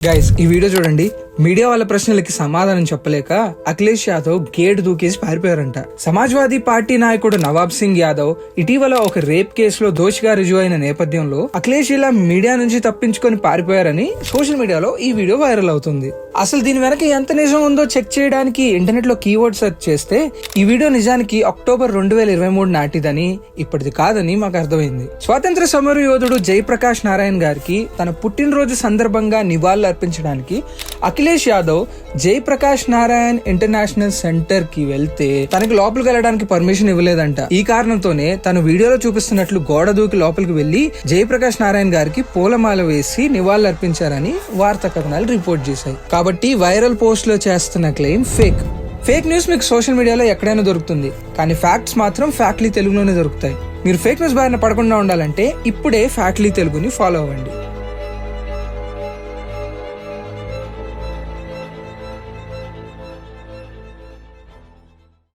Guys ఈ video చూడండి. Media వాళ్ళ ప్రశ్నలకి సమాధానం చెప్పలేక అఖిలేష్ యాదవ్ గేట్ దూకేసి పారిపోయారంట. సమాజ్వాదీ పార్టీ నాయకుడు నవాబ్ సింగ్ యాదవ్ ఇటీవల ఒక రేప్ కేసులో దోషిగా రుజువు అయిన నేపథ్యంలో అఖిలేష్ ఇలా మీడియా నుంచి తప్పించుకొని పారిపోయారని సోషల్ మీడియాలో ఈ వీడియో వైరల్ అవుతుంది. అసలు దీని వెనక ఎంత నిజం ఉందో చెక్ చేయడానికి ఇంటర్నెట్ లో కీవర్డ్ సెర్చ్ చేస్తే ఈ వీడియో నిజానికి అక్టోబర్ 2023 నాటిదని, ఇప్పటిది కాదని మాకు అర్థమైంది. స్వాతంత్ర సమర యోధుడు జయప్రకాష్ నారాయణ్ గారికి తన పుట్టినరోజు సందర్భంగా నివాళులు అర్పించడానికి అఖిలేష్ యాదవ్ జయప్రకాష్ నారాయణ్ ఇంటర్నేషనల్ సెంటర్ కి వెళ్తే తనకి లోపలికి వెళ్ళడానికి పర్మిషన్ ఇవ్వలేదంట. ఈ కారణంతోనే తను వీడియోలో చూపిస్తున్నట్లు గోడ దూకి లోపలికి వెళ్లి జయప్రకాష్ నారాయణ్ గారికి పూలమాల వేసి నివాళులు అర్పించారని వార్తా కథనాలు రిపోర్ట్ చేశాయి. కాబట్టి వైరల్ పోస్ట్ లో చేస్తున్న క్లెయిమ్ ఫేక్ న్యూస్ మీకు సోషల్ మీడియాలో ఎక్కడైనా దొరుకుతుంది, కానీ ఫ్యాక్ట్స్ మాత్రం ఫ్యాక్ట్లీ తెలుగులోనే దొరుకుతాయి. మీరు ఫేక్ న్యూస్ బారిన పడకుండా ఉండాలంటే ఇప్పుడే ఫ్యాక్ట్లీ తెలుగుని ఫాలో అవ్వండి.